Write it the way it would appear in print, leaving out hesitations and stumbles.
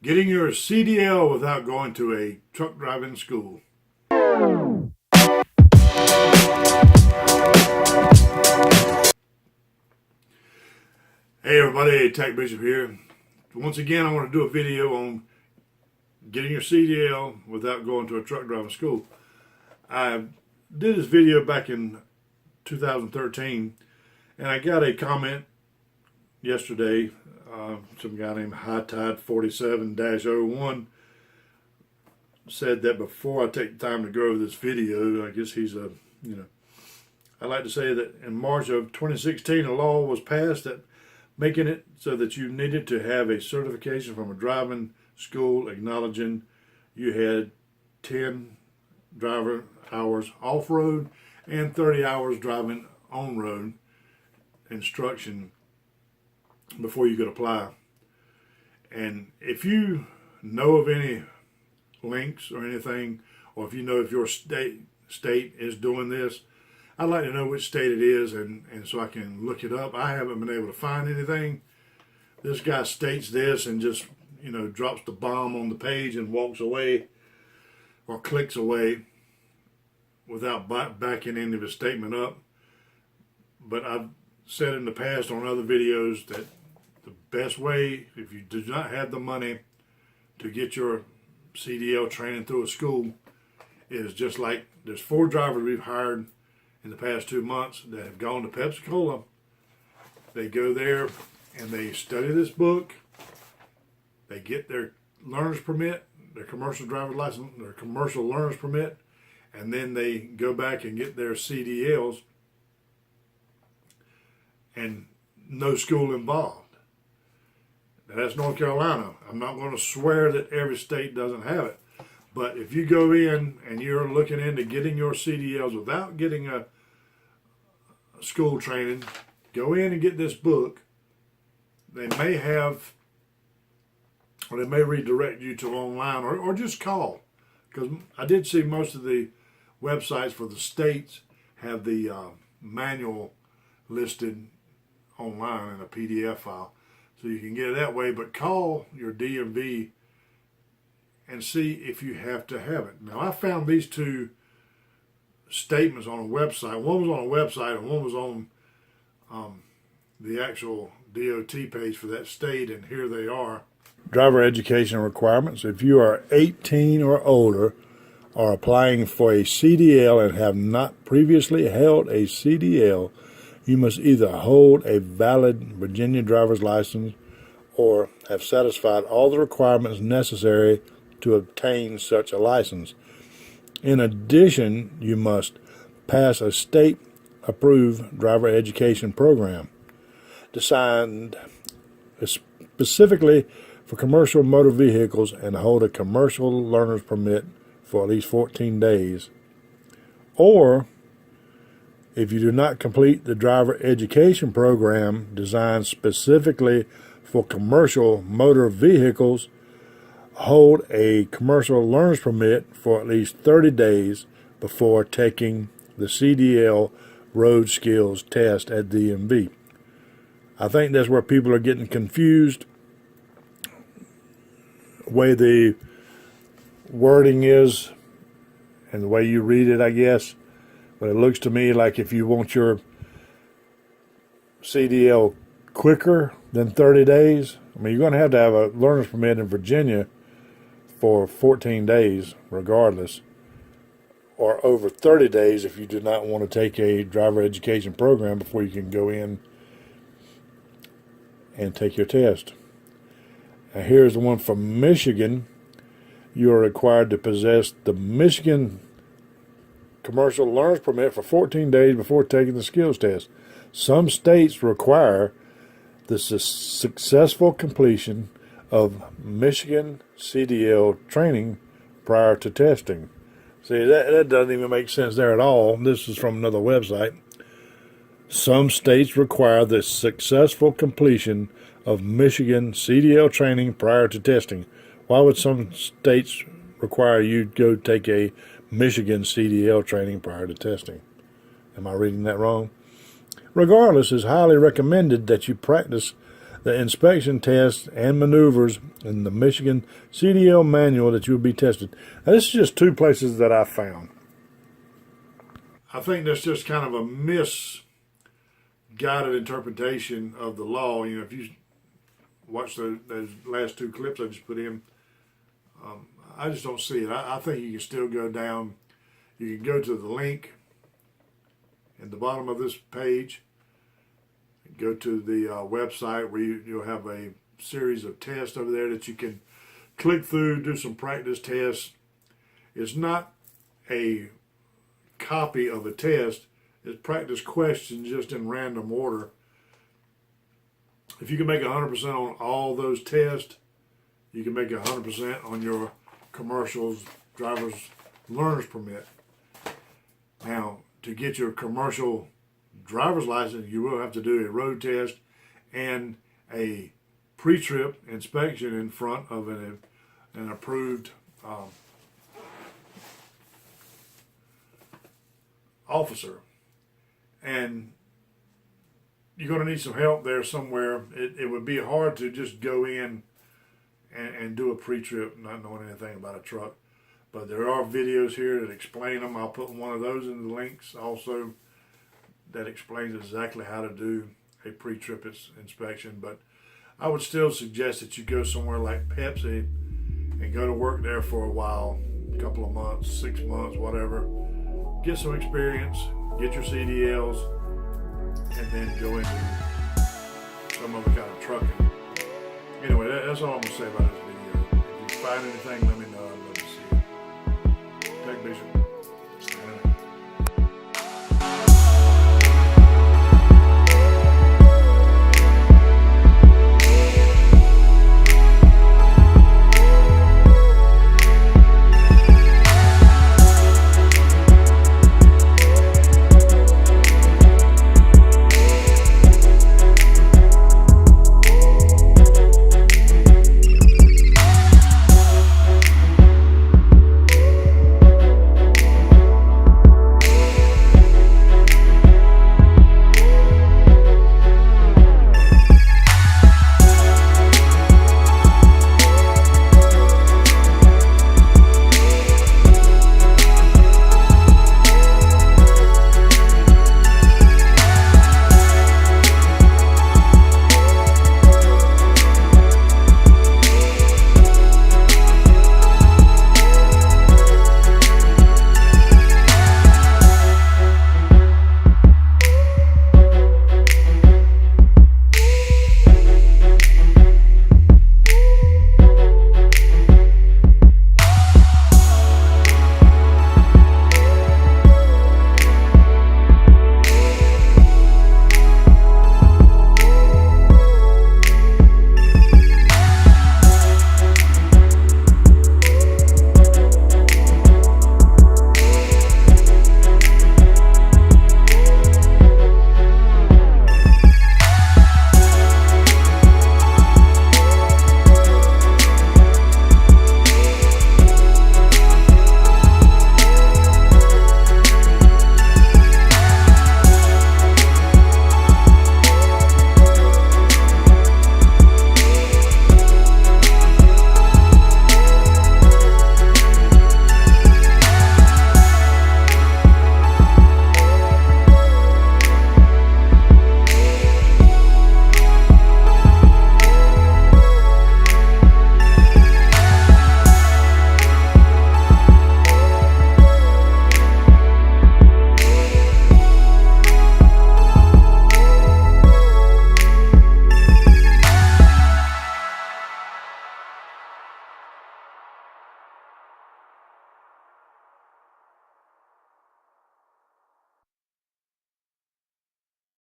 Getting your CDL without going to a truck driving school. Hey everybody, TacBishop here. Once again, I want to do a video on getting your CDL without going to a truck driving school. I did this video back in 2013, and I got a comment yesterday. Some guy named High Tide 47-01 said that before I take the time to go over this video, I guess he's I'd like to say that in March of 2016, a law was passed that making it so that you needed to have a certification from a driving school acknowledging you had 10 driver hours off-road and 30 hours driving on-road instruction before you could apply. And if you know of any links or anything, or if you know if your state is doing this, I'd like to know which state it is, and so I can look it up. I haven't been able to find anything. This guy states this and just, drops the bomb on the page and walks away or clicks away without backing any of his statement up. But I've said in the past on other videos that the best way, if you do not have the money to get your CDL training through a school, is just like there's 4 drivers we've hired in the past 2 months that have gone to Pepsi-Cola. They go there and they study this book. They get their learner's permit, their commercial driver's license, their commercial learner's permit, and then they go back and get their CDLs, and no school involved. Now, that's North Carolina. I'm not going to swear that every state doesn't have it, but if you go in and you're looking into getting your CDLs without getting a school training, go in and get this book. They may have, or they may redirect you to online, or just call, because I did see most of the websites for the states have the manual listed online in a PDF file, so you can get it that way. But call your DMV and see if you have to have it. Now, I found these 2 statements on a website. One was on a website and one was on the actual DOT page for that state, and here they are. Driver education requirements. If you are 18 or older, are applying for a CDL and have not previously held a CDL, you must either hold a valid Virginia driver's license or have satisfied all the requirements necessary to obtain such a license. In addition, you must pass a state-approved driver education program designed specifically for commercial motor vehicles and hold a commercial learner's permit for at least 14 days. Or, if you do not complete the driver education program designed specifically for commercial motor vehicles, hold a commercial learner's permit for at least 30 days before taking the CDL road skills test at DMV. I think that's where people are getting confused. The way the wording is and the way you read it, I guess. But it looks to me like if you want your CDL quicker than 30 days, you're going to have a learner's permit in Virginia for 14 days regardless, or over 30 days if you do not want to take a driver education program before you can go in and take your test. Now, here's the one from Michigan. You are required to possess the Michigan commercial learner's permit for 14 days before taking the skills test. Some states require the successful completion of Michigan CDL training prior to testing. See, that doesn't even make sense there at all. This is from another website. Some states require the successful completion of Michigan CDL training prior to testing. Why would some states require you to go take a Michigan CDL training prior to testing? Am I reading that wrong? Regardless, it's highly recommended that you practice the inspection tests and maneuvers in the Michigan CDL manual that you'll be tested. Now, this is just 2 places that I found. I think that's just kind of a misguided interpretation of the law. You know, if you watch those last 2 clips I just put in, I just don't see it. I think you can still go down. You can go to the link in the bottom of this page, go to the website where you'll have a series of tests over there that you can click through, do some practice tests. It's not a copy of a test. It's practice questions just in random order. If you can make 100% on all those tests, you can make 100% on your commercial's driver's learner's permit. Now, to get your commercial driver's license, you will have to do a road test and a pre-trip inspection in front of an approved officer. And you're going to need some help there somewhere. It would be hard to just go in and do a pre-trip not knowing anything about a truck. But there are videos here that explain them. I'll put one of those in the links also that explains exactly how to do a pre-trip inspection. But I would still suggest that you go somewhere like Pepsi and go to work there for a while, a couple of months, 6 months, whatever. Get some experience, get your CDLs, and then go into some other kind of trucking. Anyway, that's all I'm going to say about this video. If you find anything, let me know. I'd love to see it. TacBishop.